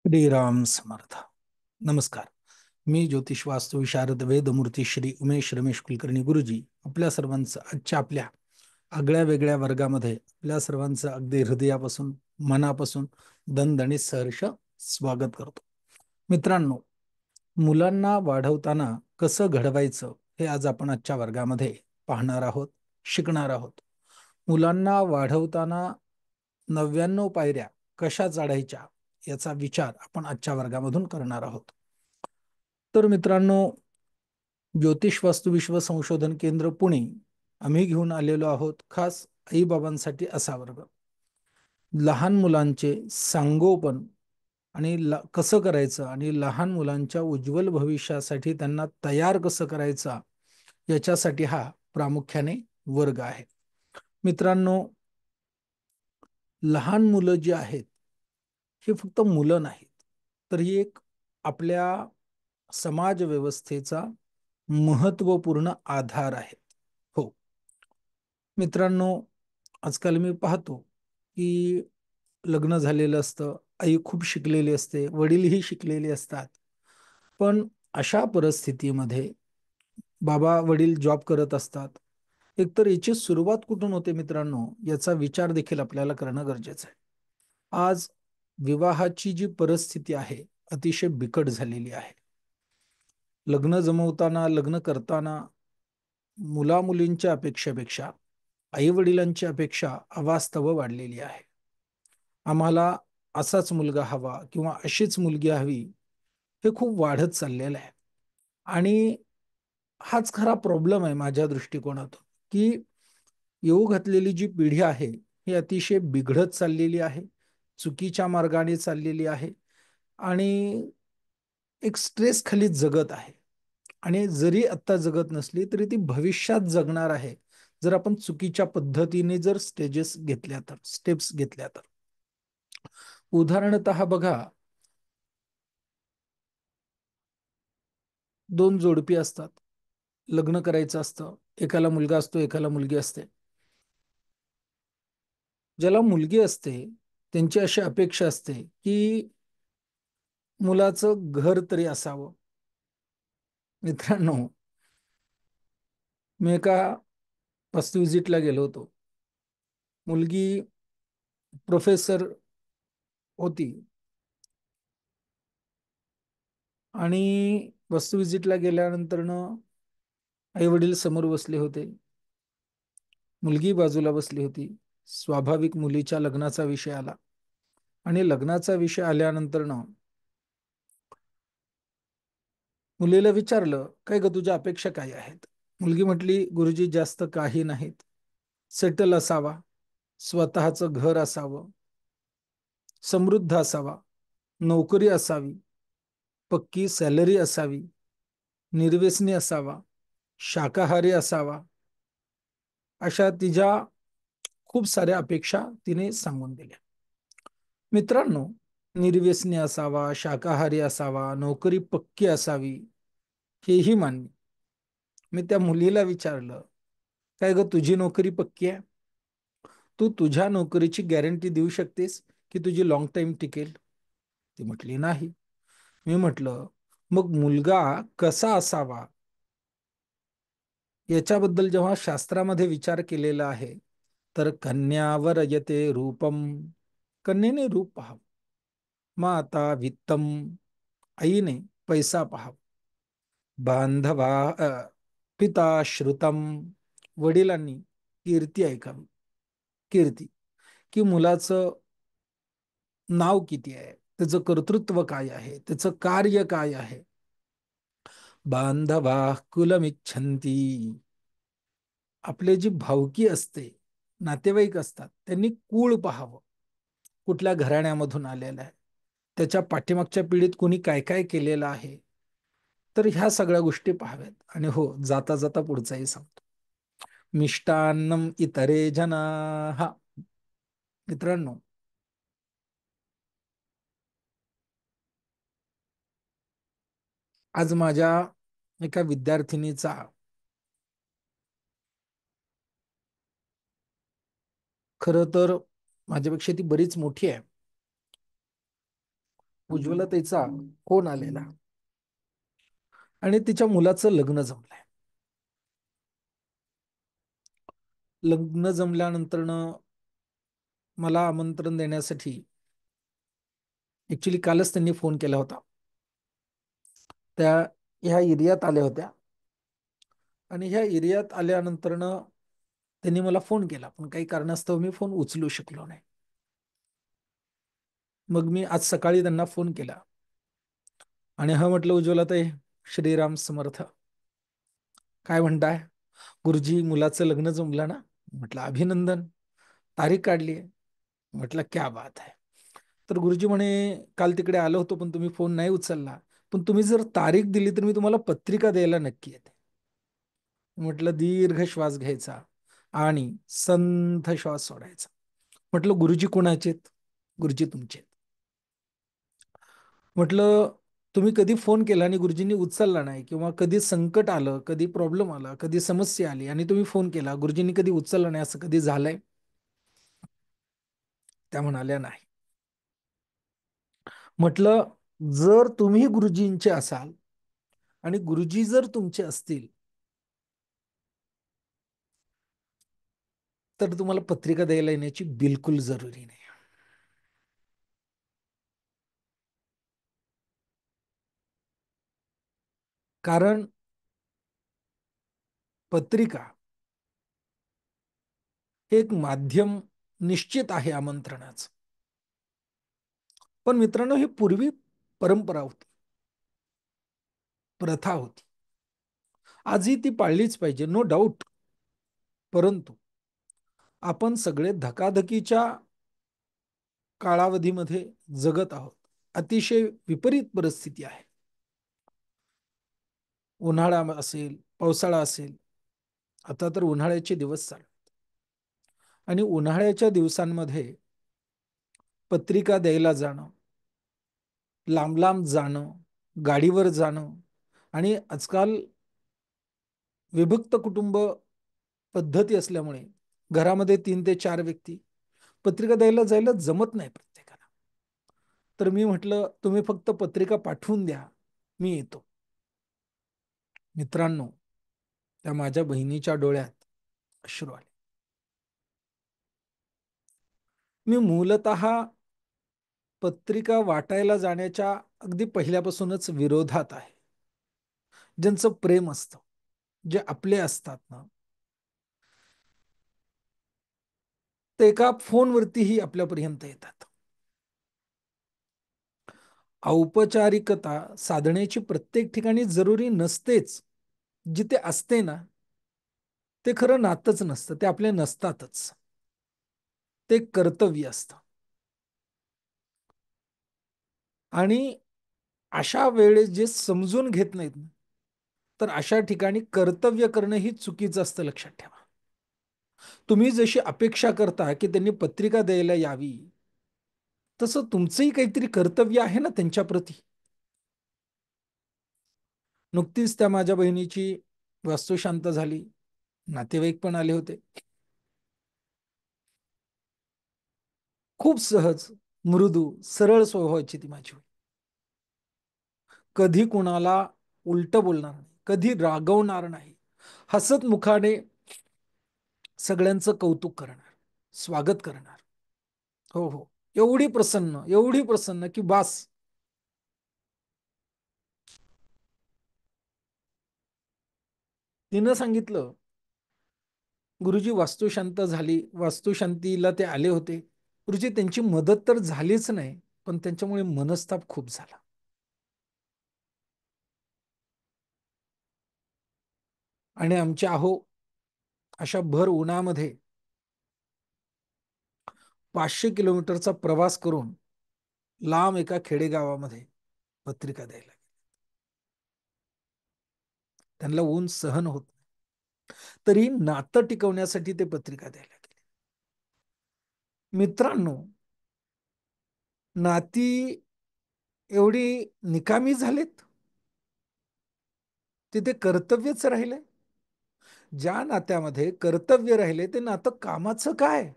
श्रीराम समर्थ. नमस्कार. मी ज्योतिष वास्तू विशारद वेदमूर्ती श्री उमेश रमेश कुलकर्णी गुरुजी आपल्या सर्वांचं आजच्या आपल्या आगळ्या वेगळ्या वर्गामध्ये आपल्या सर्वांचं अगदी हृदयापासून मनापासून दणदणीत सहर्ष स्वागत करतो. मित्रांनो, मुलांना वाढवताना कसं घडवायचं हे आज आपण आजच्या वर्गामध्ये पाहणार आहोत, शिकणार आहोत. मुलांना वाढवताना 99 पायऱ्या कशा चढायच्या याचा विचार आपण आजच्या वर्गामधून करणार आहोत. तर मित्रांनो, ज्योतिष वास्तु विश्व संशोधन केंद्र पुणे आम्ही घेऊन आलेलो आहोत खास आईबाबांसाठी असा वर्ग. लहान मुलांचे सांगोपन आणि कसं करायचं आणि लहान मुलांच्या उज्ज्वल भविष्यासाठी त्यांना तयार कसं करायचं याच्यासाठी हा प्रामुख्याने वर्ग आहे. मित्रांनो, लहान मुलं जी आहेत ही फक्त मुलं नाहीत, तर ही एक आपल्या समाज व्यवस्थेचा महत्वपूर्ण आधार आहेत. हो मित्रांनो, आजकाल मी पाहतो की लग्न झालेलं असतं, आई खूप शिकलेली असते, वडीलही शिकलेले असतात, पण अशा परिस्थितीमध्ये बाबा वडील जॉब करत असतात. एकतर याची सुरुवात कुठून होते मित्रांनो, याचा विचार देखील आपल्याला करणं गरजेचं आहे. आज विवाहाची जी परिस्थिती आहे अतिशय बिकट झालेली आहे. लग्न जमवताना, लग्न करताना मुला-मुलींच्या अपेक्षेपेक्षा आई वडिलांची अपेक्षा अवास्तव वाढलेली आहे. आम्हाला असाच मुलगा हवा किंवा अशीच मुलगी हवी, हे खूप वाढत चाललेलं आहे. आणि हाच खरा प्रॉब्लेम आहे माझ्या दृष्टिकोनातून, की येऊ घातलेली जी पिढी आहे ही अतिशय बिघडत चाललेली आहे, चुकीच्या मार्गाने चाललेली आहे आणि एक स्ट्रेस खाली जगत आहे. आणि जरी आत्ता जगत नसली तरी ती भविष्यात जगणार आहे, जर आपण चुकीच्या पद्धतीने जर स्टेप्स घेतल्या तर. उदाहरणतः बघा, दोन जोडपी असतात, लग्न करायचं असतं, एकाला मुलगा असतो, एकाला मुलगी असते. ज्याला मुलगी असते त्यांची अशी अपेक्षा असते की मुलाचं घर तरी असावं. मित्रांनो, मी एका वास्तू विजिटला गेलो होतो. मुलगी प्रोफेसर होती आणि वस्तू विजिटला गेल्यानंतर आई वडील समोर बसले होते, मुलगी बाजूला बसली होती. स्वाभाविक मुलीच्या लग्नाचा विषय आला आणि लग्नाचा विषय आल्यानंतर मुलीला विचारलं, काय ग तुझ्या अपेक्षा काय आहेत? मुलगी म्हटली, गुरुजी जास्त काही नाहीत. सेटल असावा, स्वतःचं घर असावं, समृद्ध असावा, नोकरी असावी, पक्की सॅलरी असावी, निर्व्यसनी असावा, शाकाहारी असावा. अशा तिच्या खूप साऱ्या अपेक्षा तिने सांगून दिल्या. मित्रांनो, निर्व्यसनी असावा, शाकाहारी असावा, नोकरी पक्की असावी, हेही मान्य. मी त्या मुलीला विचारलं, काय ग तुझी नोकरी पक्की आहे? तू तुझ्या नोकरीची गॅरंटी देऊ शकतेस की तुझी लॉंग टाइम टिकेल? ती म्हटली नाही. मी म्हटलं, मग मुलगा कसा असावा याच्याबद्दल जेव्हा शास्त्रामध्ये विचार केलेला आहे, तर कन्यावर यते रूपम, कन्येने रूप पाहावं. माता वित्तम, आईने पैसा पाहावा. बांधवा पिता श्रुतम, वडिलांनी कीर्ती ऐकावी. कीर्ती, की मुलाचं नाव किती आहे, त्याचं कर्तृत्व काय आहे, त्याचं कार्य काय आहे. बांधवा कुलमिच्छन्ती, आपले जी भावकी असते, नातेवाईक असतात, त्यांनी कुळ पाहावं, कुठल्या घराण्यामधून आलेला आहे, त्याच्या पाठीमागच्या पिढीत कोणी काय काय केलेलं आहे. तर ह्या सगळ्या गोष्टी पाहाव्यात. आणि हो, जाता जाता पुढचाही सांगतो, मिष्टान्नम इतरे जना. हा मित्रांनो, आज माझ्या एका विद्यार्थिनीचा, खरं तर माझ्यापेक्षा ती बरीच मोठी आहे, उज्ज्वलतेचा फोन आलेला आणि तिच्या मुलाचं लग्न जमलंय. लग्न जमल्यानंतरनं मला आमंत्रण देण्यासाठी ऍक्च्युली कालच त्यांनी फोन केला होता. त्या ह्या एरियात आल्या होत्या आणि ह्या एरियात आल्यानंतरनं त्यांनी मला फोन केला, पण काही कारणास्तव मी फोन उचलू शकलो नाही. मग मी आज सकाळी त्यांना फोन केला आणि हा म्हटलं, उज्ज्वलाताई, श्रीराम समर्थ, काय म्हणताय? गुरुजी, मुलाचं लग्न जमलं ना? म्हटलं अभिनंदन. तारीख काढली आहे? म्हटलं क्या बात आहे. तर गुरुजी म्हणे, काल तिकडे आलो होतो पण तुम्ही फोन नाही उचलला, पण तुम्ही जर तारीख दिली तर मी तुम्हाला पत्रिका द्यायला नक्की येते. म्हटलं दीर्घ श्वास घ्यायचा आणि संथ श्वास सोडायचा. म्हटलं गुरुजी कोणाचेत? गुरुजी तुमचे. म्हटलं तुम्ही कधी फोन केला आणि गुरुजींनी उचलला नाही, किंवा कधी संकट आलं, कधी प्रॉब्लेम आला, कधी समस्या आली आणि तुम्ही फोन केला, गुरुजींनी कधी उचलला नाही, असं कधी झालंय? त्या म्हणाल्या नाही. म्हटलं जर तुम्ही गुरुजींचे असाल आणि गुरुजी जर तुमचे असतील तर तुम्हाला पत्रिका द्यायला येण्याची बिलकुल जरुरी नाही. कारण पत्रिका हे एक माध्यम निश्चित आहे आमंत्रणाचं. पण मित्रांनो, ही पूर्वी परंपरा होती, प्रथा होती. आजही ती पाळलीच पाहिजे, नो डाऊट. परंतु आपण सगळे धकाधकीच्या कालावधीमध्ये जगत आहोत. अतिशय विपरीत परिस्थिती आहे. उन्हाळा असेल, पावसाळा असेल, आता तर उन्हाळ्याचे दिवस चालू आणि उन्हाळ्याच्या दिवसांमध्ये पत्रिका द्यायला जाणं, लांब लांब जाणं, गाडीवर जाणं, आणि आजकाल विभक्त कुटुंब पद्धती असल्यामुळे घरामध्ये 3 ते 4 व्यक्ती, पत्रिका द्यायला जायला जमत नाही प्रत्येकाला. तर मी म्हटलं तुम्ही फक्त पत्रिका पाठवून द्या, मी येतो. मित्रांनो, त्या माझ्या बहिणीच्या डोळ्यात अश्रू आले. मी मूलतः पत्रिका वाटायला जाण्याच्या अगदी पहिल्यापासूनच विरोधात आहे. ज्यांचं प्रेम असतं, जे आपले असतात ना, ते एका फोनवरतीही आपल्यापर्यंत येतात. औपचारिकता साधण्याची प्रत्येक ठिकाणी जरुरी नसतेच. जिथे असते ना, ते खरं नातच नसतं, ते आपले नसतातच. ते कर्तव्य असतं. आणि अशा वेळेस जे समजून घेत नाहीत ना, तर अशा ठिकाणी कर्तव्य करणं ही चुकीचं असतं, लक्षात ठेवा. तुम्ही जशी अपेक्षा करता की त्यांनी पत्रिका द्यायला यावी, तसं तुमचंही काहीतरी कर्तव्य आहे ना त्यांच्याप्रती. नुकतीच त्या माझ्या बहिणीची वास्तुशांत झाली, नातेवाईक पण आले होते. खूप सहज, मृदू, सरळ स्वभावाची ती माझी. कधी कुणाला उलट बोलणार नाही, कधी रागवणार नाही, हसत मुखाने सगळ्यांचं कौतुक करणार, स्वागत करणार. हो हो, एवढी प्रसन्न, एवढी प्रसन्न की बास. तिनं सांगितलं, गुरुजी वास्तुशांत झाली, वास्तुशांतीला ते आले होते, गुरुजी त्यांची मदत तर झालीच नाही, पण त्यांच्यामुळे मनस्ताप खूप झाला. आणि आमच्या अहो अशा भर उन्हामध्ये 500 किलोमीटरचा प्रवास करून लांब एका खेडेगावामध्ये पत्रिका द्यायला, त्यांना ऊन सहन होत नाही, तरी नातं टिकवण्यासाठी ते पत्रिका द्यायला गेले. मित्रांनो, नाती एवढी निकामी झालीत, तिथे कर्तव्यच राहिले. ज्या नात्यामध्ये कर्तव्य राहिले ते नातं कामाचं काय?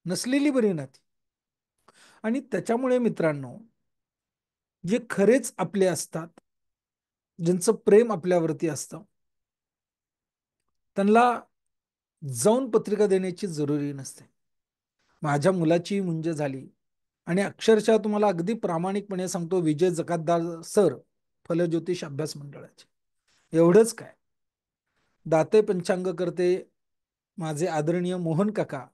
नसलेली बरी नाती. आणि त्याच्यामुळे मित्रांनो, जे खरेच आपले असतात, ज्यांचं प्रेम आपल्यावरती असतं, त्यांना जाऊन पत्रिका देण्याची जरुरी नसते. माझ्या मुलाची मुंज झाली आणि अक्षरशः तुम्हाला अगदी प्रामाणिकपणे सांगतो, विजय जकातदार सर, फलज्योतिष अभ्यास मंडळाचे, एवढंच काय, दाते पंचांग करते माझे आदरणीय मोहन काका,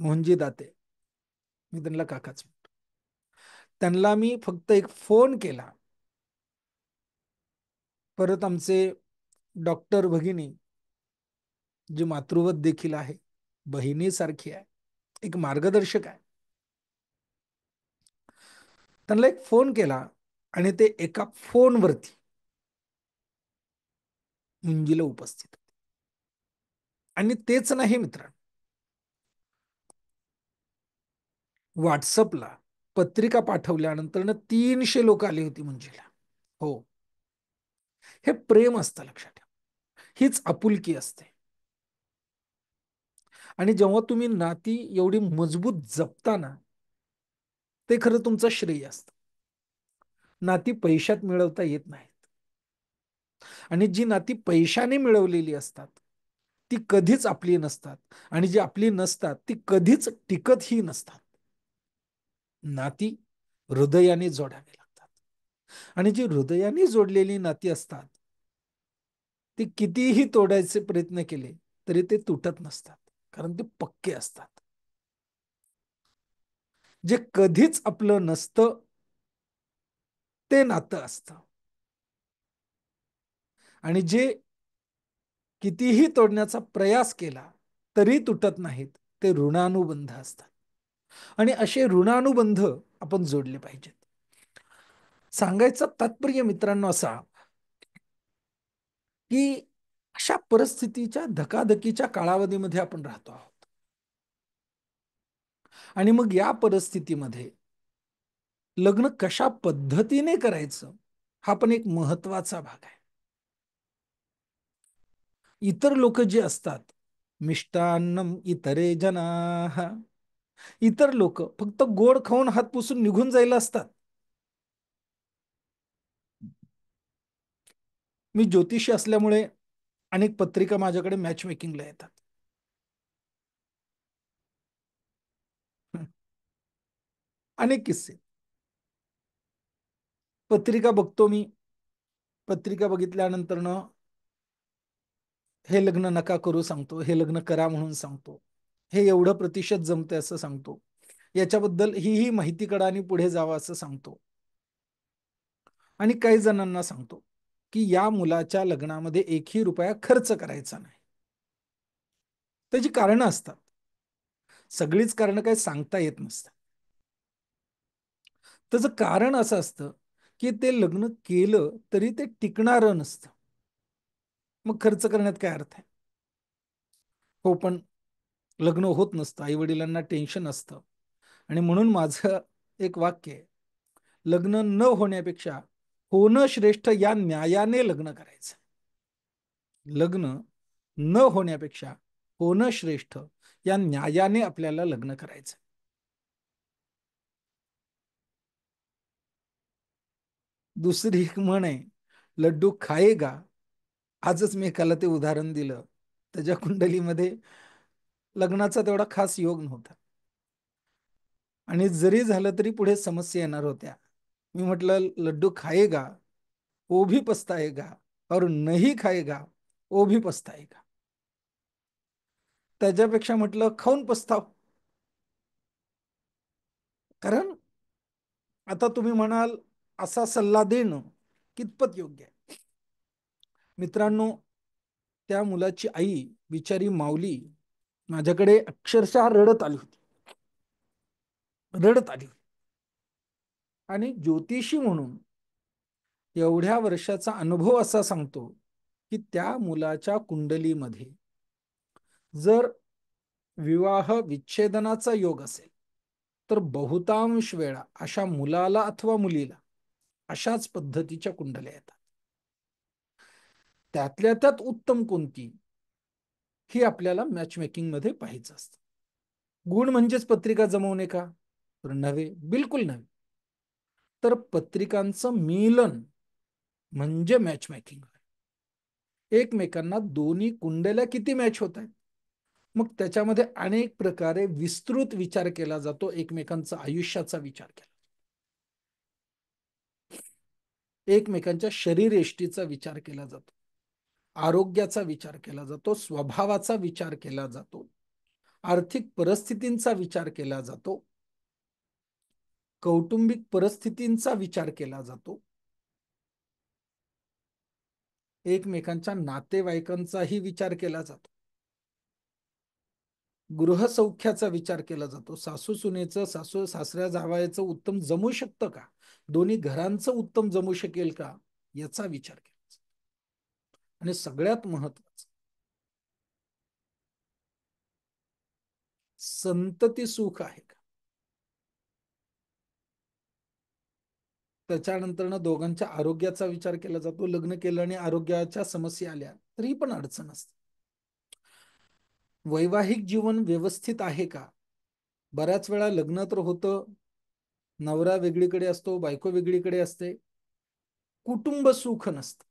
मोहनजी दाते, मी त्यांना काकाच म्हणतो. त्यांना मी फक्त एक फोन केला, परत आमचे डॉक्टर भगिनी, जी मातृवत देखील आहे, बहिणीसारखी आहे, एक मार्गदर्शक आहे, त्यांना एक फोन केला आणि ते एका फोनवरती मुंजीला उपस्थित. आणि तेच नाही मित्रांनो, व्हॉट्सअपला पत्रिका पाठवल्यानंतर 300 लोक आली होती मुंजीला. हो, हे प्रेम असतं, लक्षात ठेवा, हीच आपुलकी असते. आणि जेव्हा तुम्ही नाती एवढी मजबूत जपताना, ते खरं तुमचं श्रेय असतं. नाती पैशात मिळवता येत नाहीत. आणि जी नाती पैशाने मिळवलेली असतात, ती कधीच आपली नसतात. आणि जी आपली नसतात, ती कधीच टिकतही नसतात. नाती हृदयाने जोडावी लागतात. आणि जी हृदयाने जोडलेली नाती असतात, ती कितीही तोडायचे प्रयत्न केले तरी ते तुटत नसतात, कारण ते पक्के असतात. जे कधीच आपलं नसतं, ते नातं असतं. आणि जे कितीही तोडण्याचा प्रयास केला तरी तुटत नाहीत, ते ऋणानुबंध असतात. आणि असे ऋणानुबंध आपण जोडले पाहिजेत. सांगायचं तात्पर्य मित्रांनो असा, की अशा परिस्थितीच्या धकाधकीच्या कालावधीमध्ये आपण राहतो आहोत. आणि मग या परिस्थितीमध्ये लग्न कशा पद्धतीने करायचं, हा पण एक महत्वाचा भाग आहे. इतर लोक जे असतात, मिष्टान्नम इतरे जनाः, इतर लोक फक्त गोड खाऊन हात पुसून निघून जायला असतात. मी ज्योतिषी असल्यामुळे अनेक पत्रिका माझ्याकडे मॅच मेकिंगला येतात. अनेक किस्से. पत्रिका बघतो मी, पत्रिका बघितल्यानंतर हे लग्न नका करू सांगतो, हे लग्न करा म्हणून सांगतो, हे एवढं प्रतिशत जमते असं सांगतो, याच्याबद्दल ही माहिती करा आणि पुढे जावं असं सांगतो. आणि काही जणांना सांगतो की या मुलाच्या लग्नामध्ये एकही रुपया खर्च करायचा नाही. त्याची कारणं असतात, सगळीच कारणं काही सांगता येत नसतात. त्याचं कारण असं असतं की ते लग्न केलं तरी ते टिकणारं नसतं. मग खर्च करण्यात काय अर्थ आहे? हो, पण लग्न होत नसतं, आई वडिलांना टेन्शन असतं. आणि म्हणून माझं एक वाक्य आहे, लग्न न होण्यापेक्षा होणं श्रेष्ठ या न्यायाने लग्न करायचं. लग्न न होण्यापेक्षा होणं श्रेष्ठ या न्यायाने आपल्याला लग्न करायचं. दुसरी एक म्हण आहे, लड्डू खाएगा. आजच मी एकाला ते उदाहरण दिलं, त्याच्या कुंडलीमध्ये लग्नाचा तेवढा खास योग नव्हता. आणि जरी झालं तरी पुढे समस्या येणार होत्या. मी म्हटलं, लड्डू खाएगा वो भी पछताएगा, और नहीं खाएगा वो भी पछताएगा. त्याच्यापेक्षा म्हटलं खाऊन पस्ताव. कारण आता तुम्ही म्हणाल, असा सल्ला देणं कितपत योग्य आहे? मित्रांनो, त्या मुलाची आई बिचारी माऊली माझ्याकडे अक्षरशः रडत आली होती, रडत आली होती. आणि ज्योतिषी म्हणून एवढ्या वर्षाचा अनुभव असा सांगतो की त्या मुलाच्या कुंडलीमध्ये जर विवाह विच्छेदनाचा योग असेल, तर बहुतांश वेळा अशा मुलाला अथवा मुलीला अशाच पद्धतीच्या कुंडल्या येतात. त्यातल्या त्यात उत्तम कोणती, ही आपल्याला मॅच मेकिंग मध्ये पाहायचं असतं. गुण म्हणजेच पत्रिका जमवणे का? तर नव्हे, बिलकुल नव्हे. तर पत्रिकांचं मिलन म्हणजे मॅच मेकिंग. एकमेकांना दोन्ही कुंडल्या किती मॅच होत आहेत, मग त्याच्यामध्ये अनेक प्रकारे विस्तृत विचार केला जातो. एकमेकांचा आयुष्याचा विचार केला, एकमेकांच्या शरीरयष्टीचा विचार केला जातो, आरोग्याचा विचार केला जातो, स्वभावाचा विचार केला जातो, आर्थिक परिस्थितींचा विचार केला जातो, कौटुंबिक परिस्थितींचा विचार केला जातो, एकमेकांच्या नातेवाईकांचाही विचार केला जातो, गृहसौख्याचा विचार केला जातो. सासू सुनेचं, सासू सासऱ्या जावयाचं उत्तम जमू शकतं का, दोन्ही घरांचं उत्तम जमू शकेल का, याचा विचार केला जातो. आणि सगळ्यात महत्वाचं, संतती सुख आहे का. त्याच्यानंतर दोघांच्या आरोग्याचा विचार केला जातो. लग्न केलं आणि आरोग्याच्या समस्या आल्या तरी पण अडचण असते. वैवाहिक जीवन व्यवस्थित आहे का. बऱ्याच वेळा लग्न तर होतं, नवरा वेगळीकडे असतो, बायको वेगळीकडे असते, कुटुंब सुख नसतं.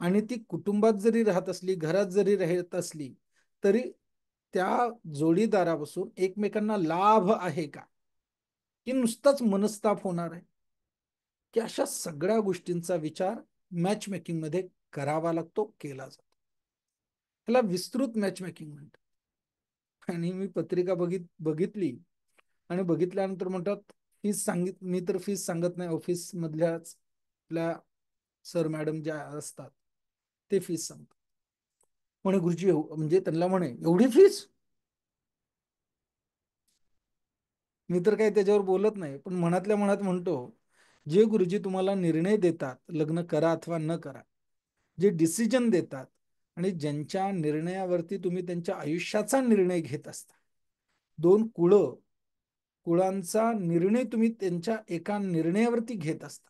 आणि ती कुटुंबात जरी राहत असली, घरात जरी राहत असली, तरी त्या जोडीदारापासून एकमेकांना लाभ आहे का, की नुसताच मनस्ताप होणार आहे, की अशा सगळ्या गोष्टींचा विचार मॅच मेकिंग मध्ये करावा लागतो, केला जातो. ह्याला विस्तृत मॅच मेकिंग म्हणतात. आणि मी पत्रिका बघितली आणि बघितल्यानंतर म्हणतात फीस सांगित, मी तर फीस सांगत नाही, ऑफिस मधल्याच आपल्या सर मॅडम ज्या असतात ते फीस सांगतात. म्हणे गुरुजी म्हणजे त्यांना म्हणे एवढी फीस. मी तर काही त्याच्यावर बोलत नाही, पण मनातल्या मनात म्हणतो, जे गुरुजी तुम्हाला निर्णय देतात लग्न करा अथवा न करा, जे डिसिजन देतात आणि ज्यांच्या निर्णयावरती तुम्ही त्यांच्या आयुष्याचा निर्णय घेत असता, दोन कुळांचा निर्णय तुम्ही त्यांच्या एका निर्णयावरती घेत असता.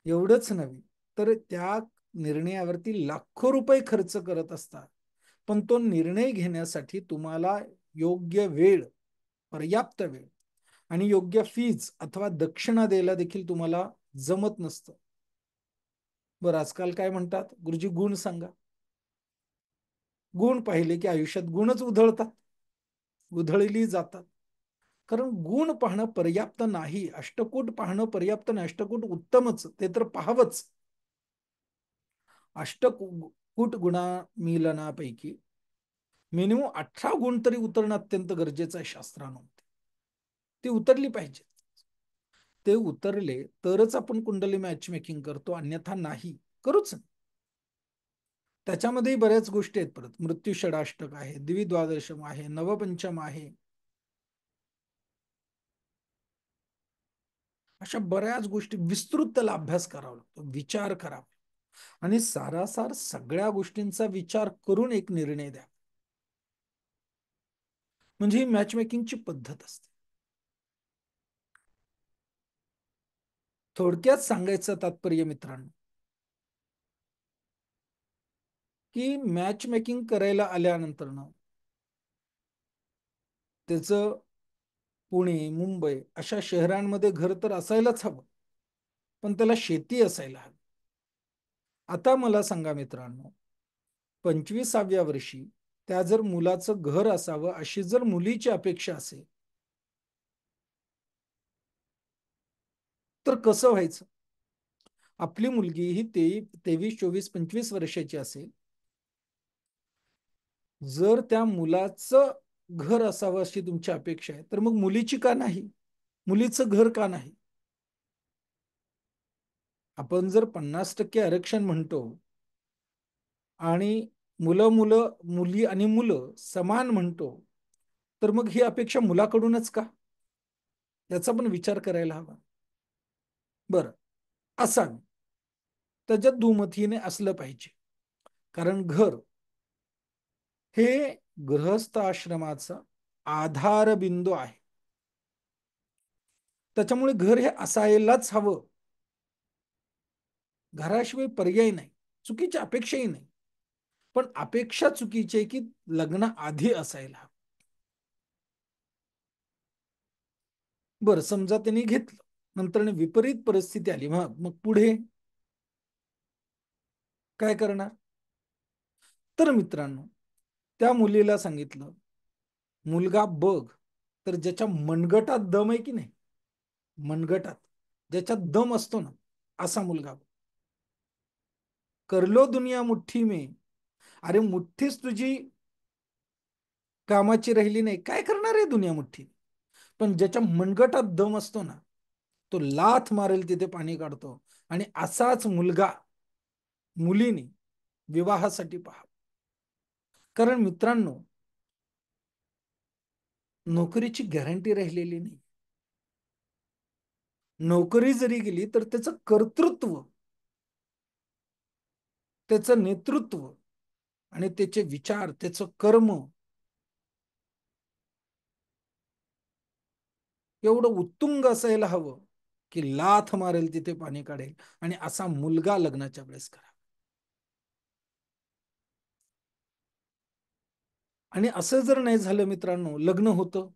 एवढंच नव्हे तर त्या निर्णयावरती लाखो रुपये खर्च करत असतात, पण तो निर्णय घेण्यासाठी तुम्हाला योग्य वेळ, पर्याप्त वेळ आणि योग्य फीज अथवा दक्षिणा द्यायला देखील तुम्हाला जमत नसतं. बरं, आजकाल काय म्हणतात, गुरुजी गुण सांगा. गुण पाहिले की आयुष्यात गुणच उधळतात, उधळली जातात. कारण गुण पाहणं पर्याप्त नाही, अष्टकूट पाहणं पर्याप्त नाही. अष्टकूट उत्तमच, ते तर पाहावंच. अष्टकूट गुणा मिलनापैकी मिनिमम 18 गुण तरी उतरणं अत्यंत गरजेचं आहे शास्त्रानुमते. ते उतरली पाहिजे. ते उतरले तरच आपण कुंडली मॅच मेकिंग करतो, अन्यथा नाही, करूच. त्याच्यामध्येही बऱ्याच गोष्टी आहेत. परत मृत्यू षडाष्टक आहे, द्विद्वादशम आहे, नवपंचम आहे, अशा बऱ्याच गोष्टी विस्तृत त्याला अभ्यास करावा लागतो, विचार करावा आणि सारासार सगळ्या गोष्टींचा विचार करून एक निर्णय द्या. म्हणजे ही मॅच मेकिंगची पद्धत असते. थोडक्यात सांगायचं तात्पर्य मित्रांनो, की मॅच मेकिंग करायला आल्यानंतर ना त्याचं पुणे मुंबई अशा शहरांमध्ये घर तर असायलाच हवं, पण त्याला शेती असायला हवी. आता मला सांगा मित्रांनो, 25व्या वर्षी त्या जर मुलाचं घर असावं अशी जर मुलीची अपेक्षा असेल, तर कसं व्हायचं. आपली मुलगी ही 23, 24, 25 वर्षाची असेल, जर त्या मुलाचं घर असावं अशी तुमची अपेक्षा आहे, तर मग मुलीची का नाही, मुलीचं घर का नाही. आपण जर 50% आरक्षण म्हणतो आणि मुलं मुलं मुली आणि मुलं समान म्हणतो, तर मग ही अपेक्षा मुलाकडूनच का, याचा पण विचार करायला हवा. बरं, असावी, त्याच्यात दुमतीने असलं पाहिजे. कारण घर हे गृहस्थ आश्रमाचा आधारबिंदू आहे. त्याच्यामुळे घर हे असायलाच हवं, घराशिवाय पर्याय नाही. चुकीची अपेक्षाही नाही, पण अपेक्षा चुकीची आहे की लग्न आधी असायला. बरं, समजा त्यांनी घेतलं, नंतर विपरीत परिस्थिती आली, मग मग पुढे काय करणार? तर मित्रांनो, त्या मुलीला सांगितलं, मुलगा बघ, तर ज्याच्या मनगटात दम आहे की नाही, मनगटात ज्याच्यात दम असतो ना, असा मुलगा बघ. कर लो दुनिया मुठ्ठी में. अरे मुठ्ठीच तुझी कामाची राहिली नाही, काय करणार आहे दुनिया मुठ्ठी? पण ज्याच्या मनगटात दम असतो ना, तो लाथ मारेल तिथे पाणी काढतो. आणि असाच मुलगा मुलीने विवाहासाठी पहा. कारण मित्रांनो, नोकरीची गॅरंटी राहिलेली नाही. नोकरी जरी गेली तर त्याचं कर्तृत्व, त्याचं नेतृत्व आणि त्याचे विचार, त्याचं कर्म एवढं उत्तुंग असायला हवं की लाथ मारेल तिथे पाणी काढेल. आणि असा मुलगा लग्नाच्या वेळेस करा. आणि असं जर नाही झालं मित्रांनो, लग्न होतं,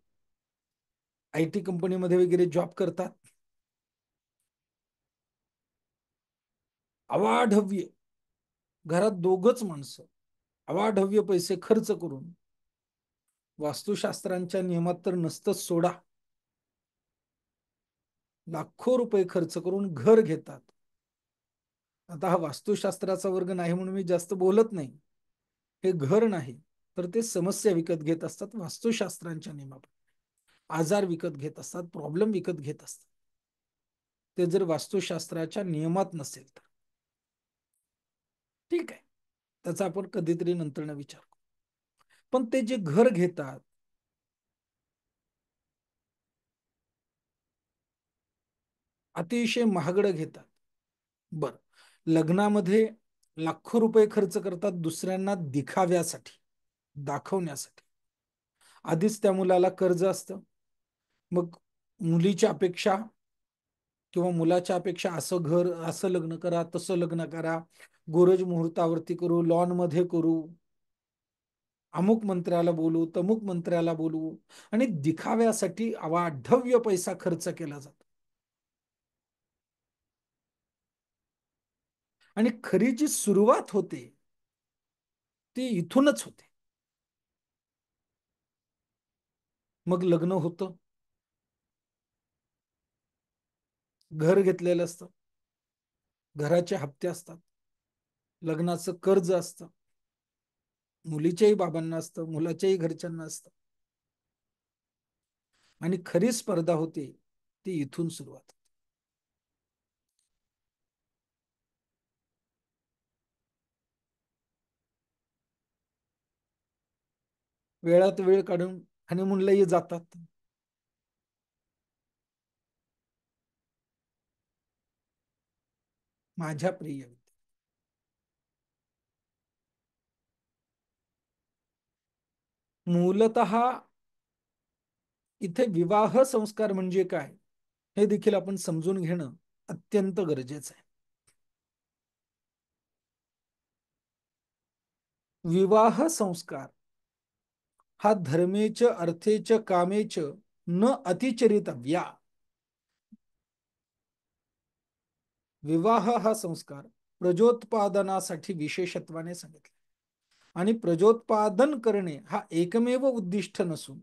IT कंपनीमध्ये वगैरे जॉब करतात, अवाढव्य, घरात दोघच माणसं, अवाढव्य पैसे खर्च करून, वास्तुशास्त्रांच्या नियमात तर नसतंच सोडा, लाखो रुपये खर्च करून घर घेतात. आता हा वास्तुशास्त्राचा वर्ग नाही म्हणून मी जास्त बोलत नाही. हे घर नाही तर ते समस्या विकत घेत असतात वास्तुशास्त्रांच्या नियमाप्रमाणे. आजार विकत घेत असतात, प्रॉब्लेम विकत घेत असतात. ते जर वास्तुशास्त्राच्या नियमात नसेल तर ठीक आहे, त्याचा आपण कधीतरी नंतर विचार करू. पण ते जे घर घेतात, अतिशय महागडं घेतात. बर, लग्नामध्ये लाखो रुपये खर्च करतात दुसऱ्यांना दिखाव्यासाठी, दाखवण्यासाठी. आधीच त्या मुलाला कर्ज असतं. मग मुलीच्या अपेक्षा किंवा मुलाच्या अपेक्षा, असं घर, असं लग्न करा, तसं लग्न करा, गोरज मुहूर्तावरती करू, लॉन मध्ये करू, अमुक मंत्र्याला बोलू, तमुक मंत्र्याला बोलू. आणि दिखाव्यासाठी अवाढव्य पैसा खर्च केला जातो. आणि खरी जी सुरुवात होते ती इथूनच होते. मग लग्न होतं, घर घेतलेलं असतं, घराचे हप्ते असतात, लग्नाचं कर्ज असतं, मुलीच्याही बाबांना असतं, मुलाच्याही घरच्यांना असतं. आणि खरी स्पर्धा होते ती इथून सुरुवात. वेळात वेळ काढून हनीमूनलाही जातात. माझ्या प्रिय, मूलतः इथे विवाह संस्कार म्हणजे काय हे देखील आपण समजून घेणं अत्यंत गरजेचं आहे. विवाह संस्कार हा धर्मेच अर्थेच कामेच न अतिचरितव्या. विवाह हा संस्कार प्रजोत्पादनासाठी विशेषत्वाने सांगितले. आणि प्रजोत्पादन करणे हा एकमेव उद्दिष्ट नसून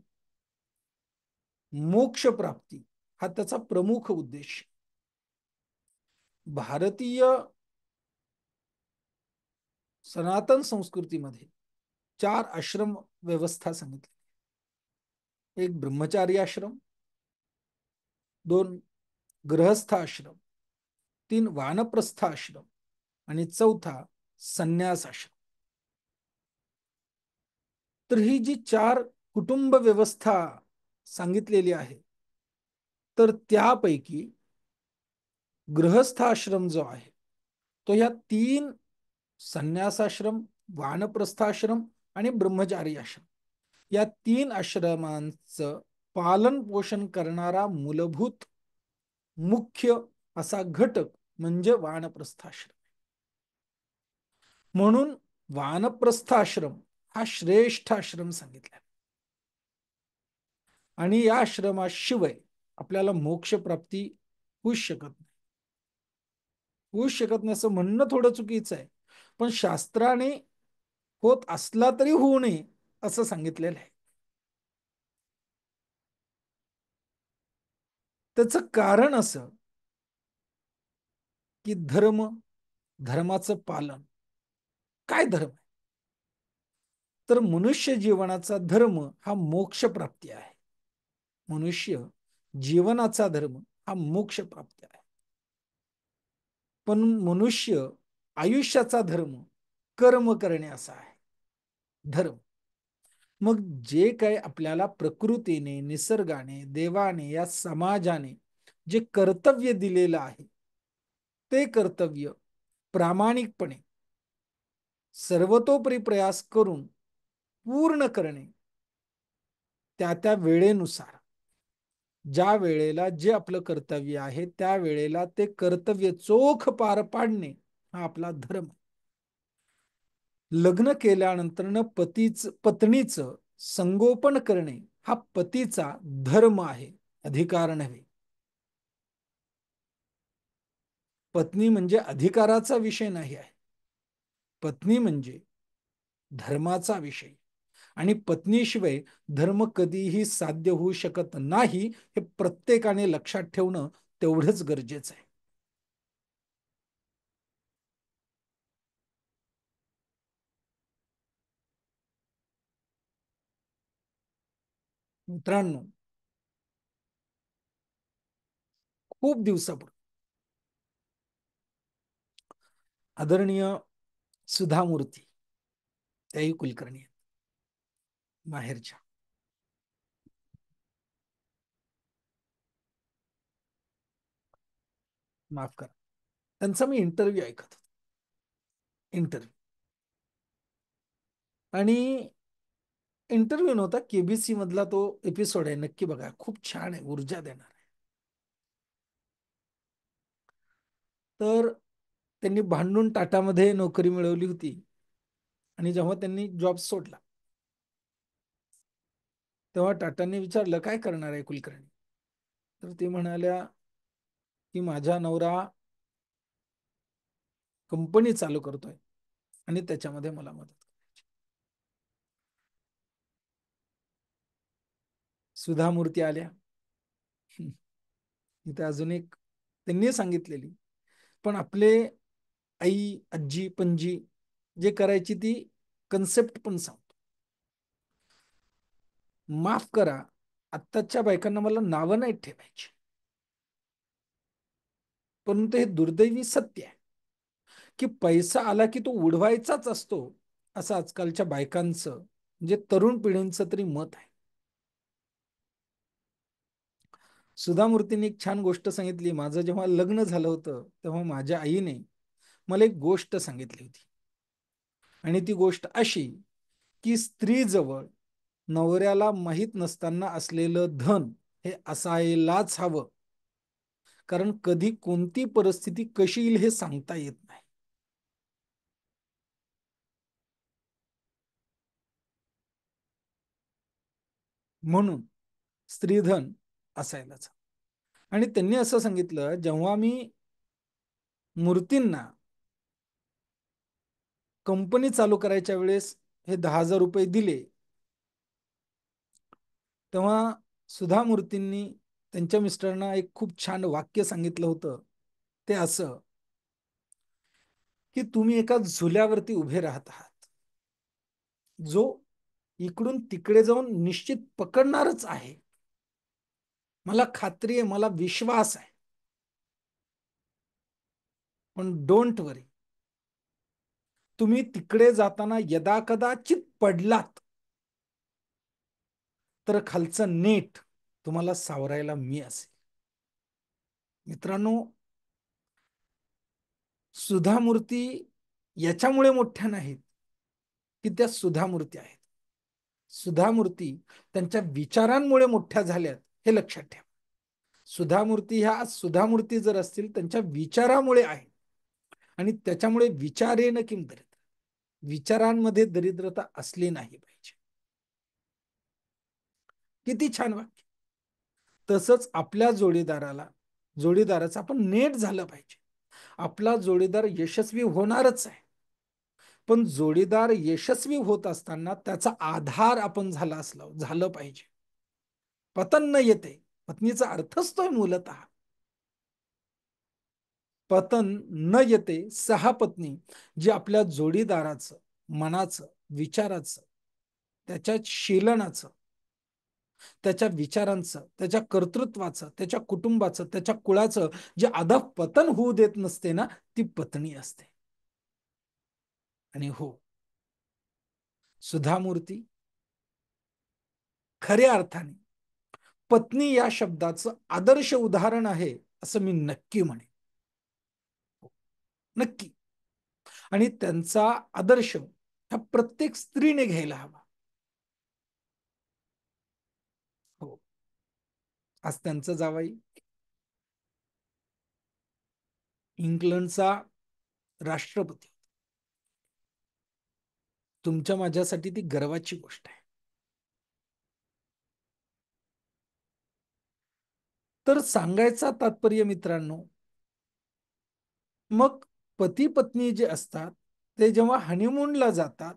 मोक्ष प्राप्ती हा त्याचा प्रमुख उद्देश. भारतीय सनातन संस्कृतीमध्ये 4 आश्रम व्यवस्था सांगितली. एक ब्रह्मचारी आश्रम, 2 गृहस्थ आश्रम, 3 वानप्रस्थ आश्रम आणि 4था संन्यास आश्रम. तर ही जी 4 कुटुंब व्यवस्था सांगितलेली आहे, तर त्यापैकी गृहस्थ आश्रम जो आहे तो या 3 संन्यासाश्रम, वानप्रस्थाश्रम आणि ब्रह्मचारी आश्रम या 3 आश्रमांचं पालन पोषण करणारा मूलभूत मुख्य असा घटक म्हणजे वानप्रस्थाश्रम. म्हणून वानप्रस्थ आश्रम हा श्रेष्ठ आश्रम सांगितला. आणि या आश्रमाशिवाय आपल्याला मोक्ष प्राप्ती होऊच शकत नाही. होऊच शकत नाही असं म्हणणं थोडं चुकीचं आहे, पण शास्त्राने होत असला तरी होऊ नये असं सांगितलेलं आहे. त्याचं कारण असं की धर्म, धर्माचं पालन. काय धर्म? तर मनुष्य जीवनाचा धर्म हा मोक्ष प्राप्ती आहे. मनुष्य जीवनाचा धर्म हा मोक्ष प्राप्ती आहे. पण मनुष्य आयुष्याचा धर्म कर्म करणे असा आहे धर्म. मग जे काही आपल्याला प्रकृतीने, निसर्गाने, देवाने, या समाजाने जे कर्तव्य दिलेलं आहे, ते कर्तव्य प्रामाणिकपणे सर्वतोपरी प्रयास करून पूर्ण करणे, त्या त्या वेळेनुसार, ज्या वेळेला जे आपलं कर्तव्य आहे त्या वेळेला ते कर्तव्य चोख पार पाडणे हा आपला धर्म. लग्न केल्यानंतर पत्नीचं संगोपन करणे हा पतीचा धर्म आहे, अधिकार नव्हे. पत्नी म्हणजे अधिकाराचा विषय नाही आहे. पत्नी म्हणजे धर्माचा विषय. आणि पत्नीशिवाय धर्म कधीही साध्य होऊ शकत नाही, हे प्रत्येकाने लक्षात ठेवणं तेवढंच गरजेचं आहे. मित्रांनो, खूप दिवसापूर्वी आदरणीय सुधा मूर्ती, त्याही कुलकर्णी आहेत माहेरच्या. माफ करा, त्यांचा मी इंटरव्ह्यू ऐकत होतो. इंटरव्ह्यू, आणि इंटरव्ह्यू नव्हता, केबीसी मधला तो एपिसोड आहे, नक्की बघा, खूप छान आहे, ऊर्जा देणार आहे. तर त्यांनी भांडून टाटामध्ये नोकरी मिळवली होती, आणि जेव्हा त्यांनी जॉब सोडला तेव्हा टाटांनी विचारलं, काय करणार आहे कुलकर्णी? तर ते म्हणाल्या की माझा नवरा कंपनी चालू करतोय आणि त्याच्यामध्ये मला मदत करायची. सुधा मूर्ती आल्या. इथे अजून एक त्यांनी सांगितलेली, पण आपले आई, आजी, पणजी जे करायची ती कन्सेप्ट पण सांगतो. माफ करा, आत्ताच्या बायकांना मला नावं नाही ठेवायची, परंतु हे दुर्दैवी सत्य आहे की पैसा आला की तो उडवायचाच असतो, असं आजकालच्या बायकांचं, म्हणजे तरुण पिढींचं तरी मत आहे. सुधा मूर्तींनी एक छान गोष्ट सांगितली. माझं जेव्हा लग्न झालं होतं तेव्हा माझ्या आईने मला एक गोष्ट सांगितली होती, आणि ती गोष्ट अशी की स्त्रीजवळ नवऱ्याला माहीत नसताना असलेलं धन हे असायलाच हवं, कारण कधी कोणती परिस्थिती कशी येईल हे सांगता येत नाही. म्हणून स्त्रीधन असायलाच. आणि त्यांनी असं सांगितलं, जेव्हा मी मूर्तींना कंपनी चालू करायच्या वेळेस हे 10,000 रुपये दिले, तेव्हा सुधा मूर्तींनी त्यांच्या मिस्टरांना एक खूप छान वाक्य सांगितलं होतं. ते असं की तुम्ही एका झुल्यावरती उभे राहत आहात, जो इकडून तिकडे जाऊन निश्चित पकडणारच आहे, मला खात्री आहे, मला विश्वास आहे. पण डोंट वरी, तुम्ही तिकडे जाताना यदाकदाचित पडलात तर खालचं नेट तुम्हाला सावरायला मी असेल. मित्रांनो, सुधा मूर्ती याच्यामुळे मोठ्या नाहीत की त्या सुधा मूर्ती आहेत. सुधा मूर्ती त्यांच्या विचारांमुळे मोठ्या झाल्यात, हे लक्षात ठेवा. सुधा मूर्ती ह्या सुधा मूर्ती जर असतील त्यांच्या विचारामुळे आहे, आणि त्याच्यामुळे विचारेन किम दरिद्र, विचारांमध्ये दरिद्रता असली नाही पाहिजे. किती छान वाक्य. तसंच आपल्या जोडीदाराचं आपण नेट झालं पाहिजे. आपला जोडीदार यशस्वी होणारच आहे, पण जोडीदार यशस्वी होत असताना त्याचा आधार आपण झालं पाहिजे. पतन न येते, पत्नीचा अर्थच तोय मूलतः. पतन न येते सहा पत्नी, जे आपल्या जोडीदाराचं मनाचं, विचाराचं, त्याच्या शीलनाचं, त्याच्या विचारांचं, त्याच्या कर्तृत्वाचं, त्याच्या कुटुंबाचं, त्याच्या कुळाचं जे अधःपतन होऊ देत नसते ना, ती पत्नी असते. आणि हो, सुधामूर्ती खऱ्या अर्थाने पत्नी या शब्दाचं आदर्श उदाहरण आहे, असं मी नक्की म्हणेन. नक्की. आणि त्यांचा आदर्श हा प्रत्येक स्त्रीने घ्यायला हवा. हो. आज त्यांचं जावई इंग्लंडचा राष्ट्रपती. तुमच्या माझ्यासाठी ती गर्वाची गोष्ट आहे. तर सांगायचा तात्पर्य मित्रांनो, मग पती पत्नी जे असतात ते जेव्हा हनीमूनला जातात,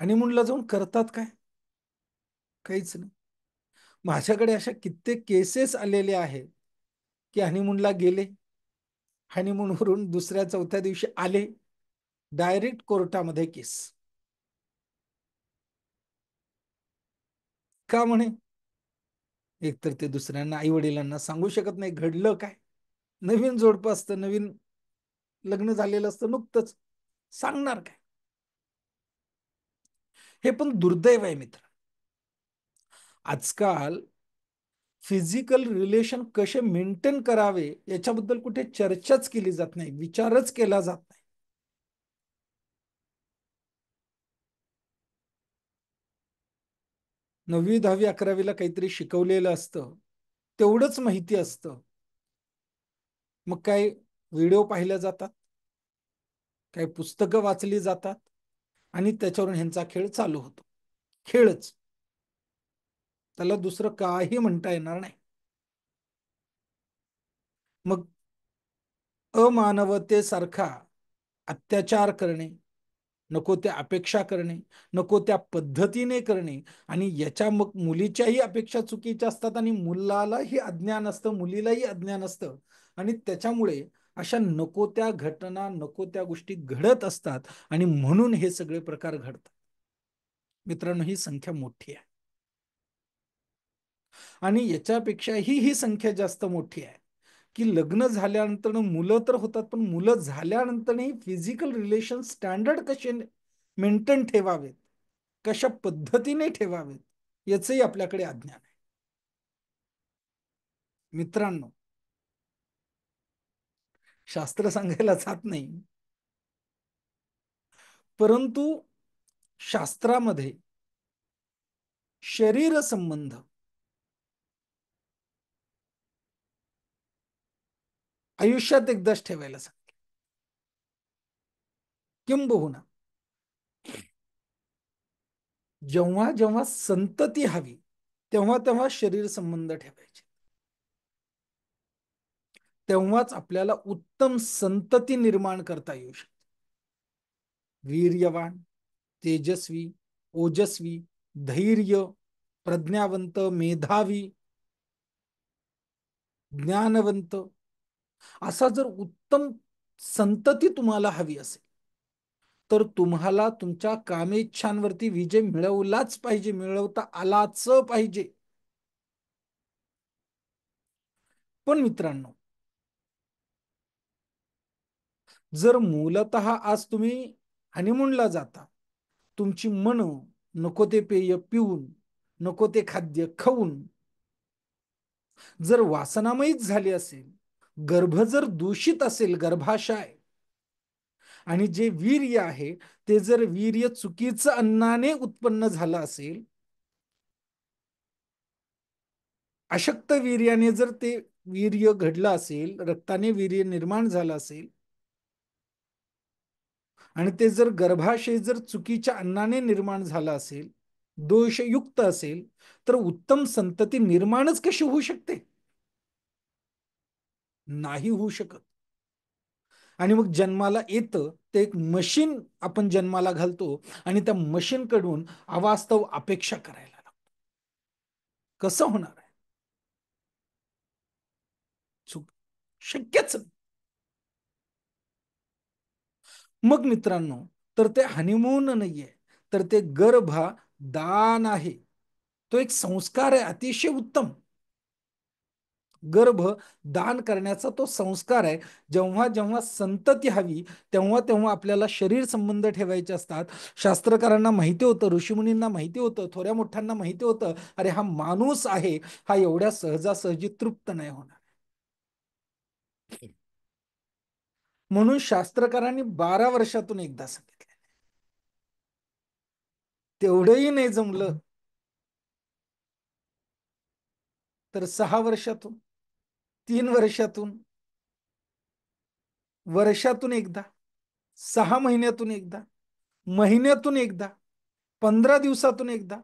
हनीमूनला जाऊन करतात काय? काहीच नाही. माझ्याकडे अशा कित्येक केसेस आलेले आहेत की हनीमूनला गेले, हनीमूनवरून दुसऱ्या चौथ्या दिवशी आले, डायरेक्ट कोर्टामध्ये केस. का म्हणे? एकतर ते दुसऱ्यांना, आई वडिलांना सांगू शकत नाही घडलं काय. नवीन जोडपं असतं, नवीन लग्न झालेलं असतं नुकतंच, सांगणार काय? हे पण दुर्दैव आहे मित्र. आजकाल फिजिकल रिलेशन कसे मेंटेन करावे याच्याबद्दल कुठे चर्चाच केली जात नाही, विचारच केला जात नाही. नववी, दहावी, अकरावीला काहीतरी शिकवलेलं असतं, तेवढंच माहिती असतं. मग काय व्हिडिओ पाहिल्या जातात, काही पुस्तकं वाचली जातात, आणि त्याच्यावरून ह्यांचा खेळ चालू होतो. खेळच, त्याला दुसरं काही म्हणता येणार नाही. मग अमानवतेसारखा अत्याचार करणे, नको त्या अपेक्षा करणे, नको त्या पद्धतीने करणे, आणि याच्या मग मुलीच्याही अपेक्षा चुकीच्या असतात, आणि मुलालाही अज्ञान असतं, मुलीलाही अज्ञान असतं, आणि त्याच्यामुळे अशा नको त्या घटना, नको त्या गोष्टी घडत असतात, आणि म्हणून हे सगळे प्रकार घडतात. मित्रांनो, ही संख्या मोठी आहे. आणि याच्यापेक्षाही ही संख्या जास्त मोठी आहे की लग्न झाल्यानंतर मुलं तर होतात, पण मुलं झाल्यानंतरही फिजिकल रिलेशन स्टँडर्ड कसे मेंटेन ठेवावेत, कशा पद्धतीने ठेवावेत, याचंही आपल्याकडे अज्ञान आहे. मित्रांनो, शास्त्र सांगायला जात नाही, परंतु शास्त्रामध्ये शरीर संबंध आयुष्यात एकदाच ठेवायला सांग. किंबहुना जेव्हा जेव्हा संतती हवी, तेव्हा तेव्हा शरीर संबंध ठेवायचे. तेव्हाच आपल्याला उत्तम संतती निर्माण करता येऊ शकते. वीर्यवान, तेजस्वी, ओजस्वी, धैर्य, प्रज्ञावंत, मेधावी, ज्ञानवंत, असा जर उत्तम संतती तुम्हाला हवी असेल, तर तुम्हाला तुमच्या कामेच्छांवरती विजय मिळवलाच पाहिजे, मिळवता आलाच पाहिजे. पण मित्रांनो, जर मूलतः आज तुम्ही हनीमूनला जाता, तुमची मन नको ते पेय पिऊन, नको ते खाद्य खाऊन जर वासनामयीच झाली असेल, गर्भ जर दूषित असेल, गर्भाशय, आणि जे वीर्य आहे ते जर वीर्य चुकीचं अन्नाने उत्पन्न झालं असेल, अशक्त वीर्याने जर ते वीर्य घडलं असेल, रक्ताने वीर्य निर्माण झालं असेल, आणि ते जर गर्भाशय जर चुकीच्या अन्नाने निर्माण झालं असेल, दोषयुक्त असेल तर उत्तम संतती निर्माणच कशी होऊ शकते? नाही होऊ शकत. आणि मग जन्माला येतं ते एक मशीन आपण जन्माला घालतो आणि त्या मशीन कडून अवास्तव अपेक्षा करायला लागतो. कसं होणार आहे? चूक शक्यच नाही. मग मित्रांनो, तर ते हनीमून नाहीये, तर ते गर्भदान आहे. तो एक संस्कार आहे अतिशय उत्तम. गर्भ दान करण्याचा तो संस्कार आहे. जेव्हा जेव्हा संतती हवी तेव्हा तेव्हा आपल्याला शरीर संबंध ठेवायचे असतात. शास्त्रकारांना माहिती होतं, ऋषीमुनींना माहिती होतं, थोड्या मोठ्यांना माहिती होतं, अरे हा माणूस आहे, हा एवढ्या सहजासहजी तृप्त नाही होणार. म्हणून शास्त्रकारांनी 12 वर्षातून एकदा सांगितलं. तेवढंही नाही जमलं तर 6 वर्षातून, 3 वर्षातून, वर्षातून एकदा, 6 महिन्यातून एकदा, महिन्यातून एकदा, 15 दिवसातून एकदा,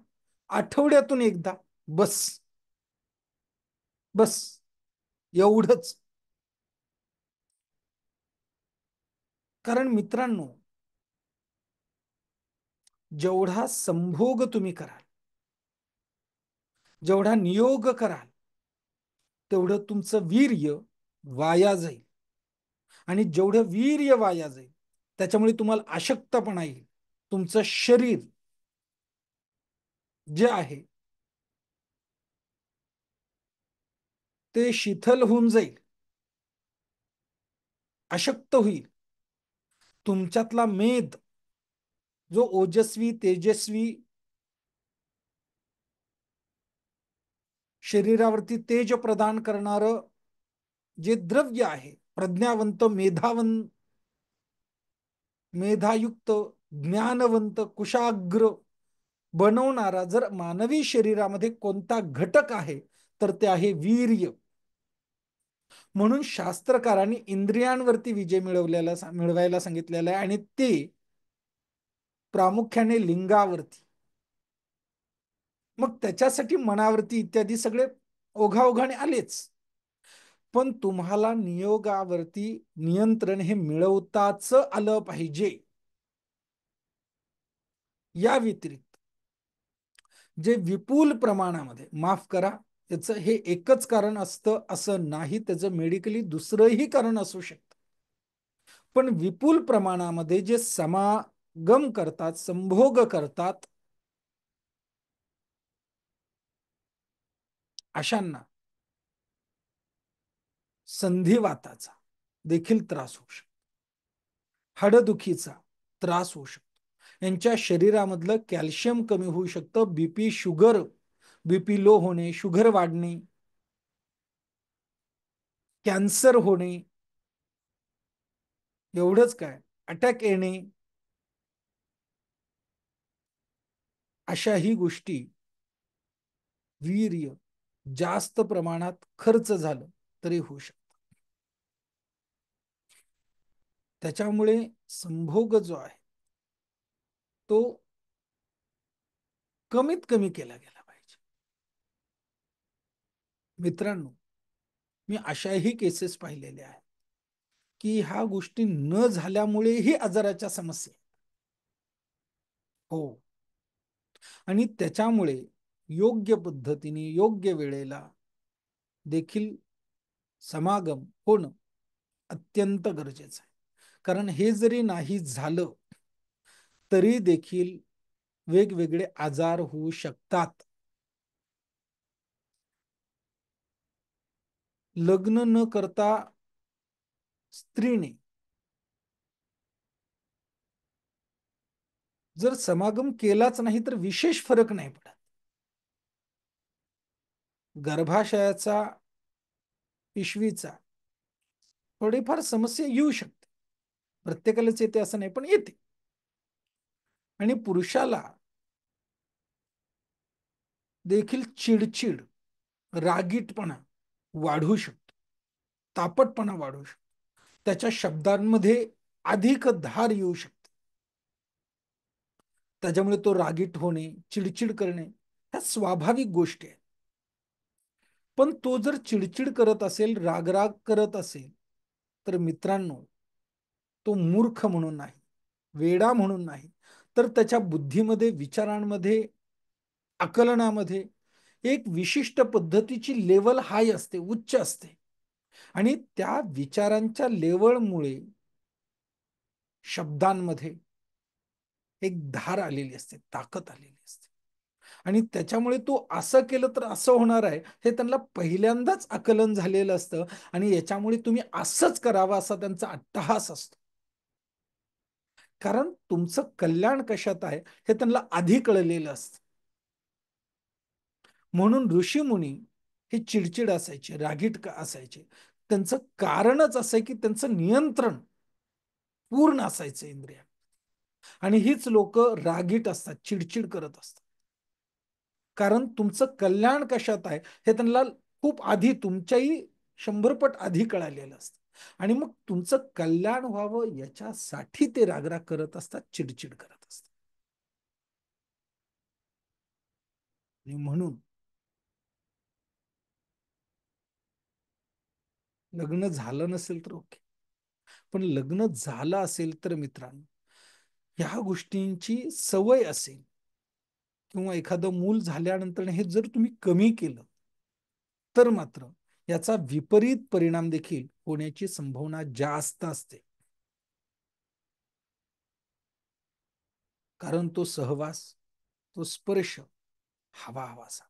आठवड्यातून एकदा. बस. बस. एवढंच. कारण मित्रांनो, जेवढा संभोग तुम्ही कराल, जेवढा नियोग कराल, तेवढं तुमचं वीर्य वाया जाईल. आणि जेवढं वीर्य वाया जाईल त्याच्यामुळे तुम्हाला अशक्तपणा येईल. तुमचं शरीर जे आहे ते शिथिल होऊन जाईल, अशक्त होईल. तुमच्यातला मेद, जो ओजस्वी तेजस्वी शरीरावरती तेज प्रदान करणार जे द्रव्य आहे, प्रज्ञावंत, मेधायुक्त, ज्ञानवंत, कुशाग्र बनवणारा जर मानवी शरीरामध्ये कोणता घटक आहे तर ते आहे वीर्य. म्हणून शास्त्रकारांनी इंद्रियांवरती विजय मिळवायला सांगितलेला आहे आणि ते प्रामुख्याने लिंगावरती. मग त्याच्यासाठी मनावरती इत्यादी सगळे ओघाओघाने आलेच. पण तुम्हाला नियोगावरती नियंत्रण हे मिळवताच आलं पाहिजे. या व्यतिरिक्त जे विपुल प्रमाणामध्ये, माफ करा, त्याचं हे एकच कारण असतं असं नाही, त्याचं मेडिकली दुसरंही कारण असू शकतं. पण विपुल प्रमाणामध्ये जे समागम करतात, संभोग करतात, अशांना संधिवाताचा देखील त्रास होऊ शकतो. हाडदुखीचा त्रास होऊ शकतो. यांच्या शरीरामधलं कॅल्शियम कमी होऊ शकतं. बीपी, शुगर, बीपी लो होणे, शुगर वाढणे, कॅन्सर होणे, एवढंच काय, अटॅक येणे, अशाही गोष्टी वीर्य जास्त प्रमाणात खर्च झालं तरी होऊ शकतं. त्याच्यामुळे संभोग जो आहे तो कमीत कमी केला गेला पाहिजे. मित्रांनो, मी अशाही केसेस पाहिलेल्या आहेत की ह्या गोष्टी न झाल्यामुळेही आजाराच्या समस्या. हो. आणि त्याच्यामुळे योग्य पद्धतीने योग्य वेळेला देखील समागम होणं अत्यंत गरजेचं आहे. कारण हे जरी नाही झालं तरी देखील वेगवेगळे आजार होऊ शकतात. लग्न न करता स्त्रीने जर समागम केलाच नाही तर विशेष फरक नाही पडत. गर्भाशयाचा, पिशवीचा थोडीफार समस्या येऊ शकते. प्रत्येकालाच येते असं नाही, पण येते. आणि पुरुषाला देखील चिडचिड, रागीटपणा वाढू शकतो, तापटपणा वाढू शकतो, त्याच्या शब्दांमध्ये अधिक धार येऊ शकते. त्याच्यामुळे तो रागीट होणे, चिडचिड करणे, ह्या स्वाभाविक गोष्टी आहेत. पण तो जर चिडचिड करत असेल, रागराग करत असेल, तर मित्रांनो, तो मूर्ख म्हणून नाही, वेडा म्हणून नाही, तर त्याच्या बुद्धीमध्ये, विचारांमध्ये, आकलनामध्ये एक विशिष्ट पद्धतीची लेवल हाय असते, उच्च असते. आणि त्या विचारांच्या लेवलमुळे शब्दांमध्ये एक धार आलेली असते, ताकद आलेली असते. आणि त्याच्यामुळे तो असं केलं तर असं होणार आहे हे त्यांना पहिल्यांदाच आकलन झालेलं असतं. आणि याच्यामुळे तुम्ही असंच करावं असा त्यांचा अट्टहास असतो. कारण तुमचं कल्याण कशात आहे हे त्यांना आधी कळलेलं असतं. म्हणून ऋषीमुनी हे चिडचिड असायचे, रागीट का असायचे, त्यांचं कारणच असं आहे की त्यांचं नियंत्रण पूर्ण असायचं इंद्रिया. आणि हीच लोक रागीट असतात, चिडचिड करत असतात. कारण तुमचं कल्याण कशात आहे हे त्यांना खूप आधी, तुमच्याही 100 पट आधी कळालेलं असतं. आणि मग तुमचं कल्याण व्हावं याच्यासाठी ते रागराग करत असतात, चिडचिड करत असतात. आणि म्हणून लग्न झालं नसेल तर ओके, पण लग्न झालं असेल तर मित्रांनो, ह्या गोष्टींची सवय असेल किंवा एखादं मूल झाल्यानंतर हे जर तुम्ही कमी केलं, तर मात्र याचा विपरीत परिणाम देखील होण्याची संभावना जास्त असते. कारण तो सहवास, तो स्पर्श हवा हवासा,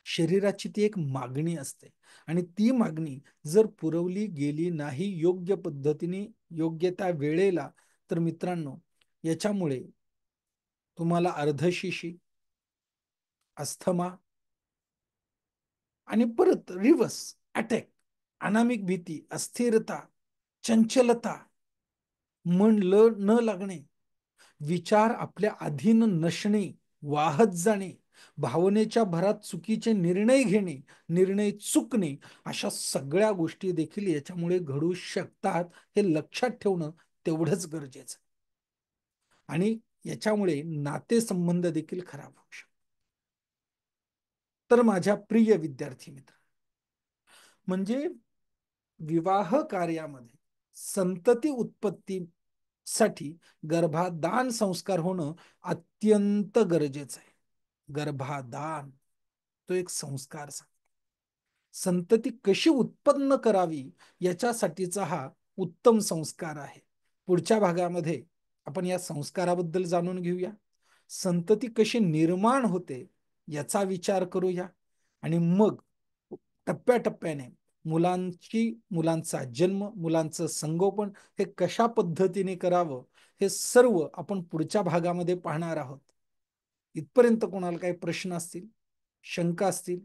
शरीराची ती एक मागणी असते. आणि ती मागणी जर पुरवली गेली नाही योग्य पद्धतीने, योग्य त्या वेळेला, तर मित्रांनो, याच्यामुळे तुम्हाला अर्धशिशी, अस्थमा आणि परत रिव्हर्स अटॅक, अनामिक भीती, अस्थिरता, चंचलता, मन न लागणे, विचार आपल्या अधीन नसणे, वाहत जाणे, भावनेच्या भरात चुकीचे निर्णय घेणे, निर्णय चुकणे, अशा सगळ्या गोष्टी देखील याच्यामुळे घडू शकतात. हे लक्षात ठेवणं तेवढंच गरजेचं. आणि याच्यामुळे नातेसंबंध देखील खराब होऊ शकतात. तर माझ्या प्रिय विद्यार्थी मित्र, म्हणजे विवाह कार्यामध्ये संतती उत्पत्तीसाठी गर्भाधान संस्कार होणं अत्यंत गरजेचं आहे. गर्भाधान तो एक संस्कार. संतती कशी उत्पन्न करावी याच्यासाठीचा हा उत्तम संस्कार आहे. पुढच्या भागामध्ये आपण या संस्काराबद्दल जाणून घेऊया, संतती कशी निर्माण होते याचा विचार करूया. आणि मग टप्प्याटप्प्याने मुलांचा जन्म, मुलांचं संगोपन हे कशा पद्धतीने करावं हे सर्व आपण पुढच्या भागामध्ये पाहणार आहोत. इथपर्यंत कोणाला काही प्रश्न असतील, शंका असतील,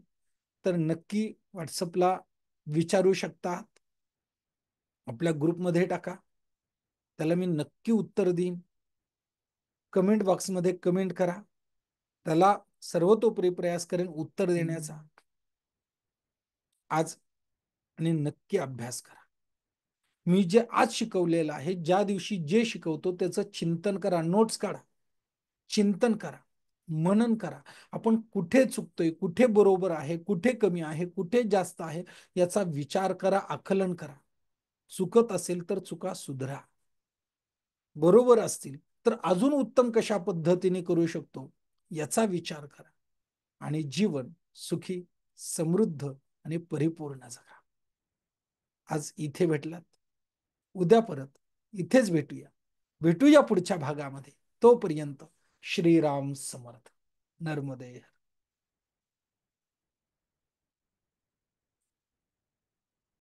तर नक्की व्हॉट्सअपला विचारू शकतात. आपल्या ग्रुपमध्ये टाका, त्याला मी नक्की उत्तर देईन. कमेंट बॉक्समध्ये कमेंट करा, त्याला सर्वतोपरी प्रयास करेन उत्तर देण्याचा. आज आणि नक्की अभ्यास करा. मी जे आज शिकवलेलं आहे, ज्या दिवशी जे शिकवतो त्याचं चिंतन करा, नोट्स काढा, चिंतन करा, मनन करा. आपण कुठे चुकतोय, कुठे बरोबर आहे, कुठे कमी आहे, कुठे जास्त आहे, याचा विचार करा, आकलन करा. चुकत असेल तर चुका सुधरा, बरोबर असतील तर अजून उत्तम कशा पद्धतीने करू शकतो याचा विचार करा. आणि जीवन सुखी, समृद्ध आणि परिपूर्ण जगा. आज इथे भेटलात, उद्या परत इथेच भेटूया. भेटूया पुढच्या भागामध्ये. तोपर्यंत श्रीराम समर्थ. नर्मदे.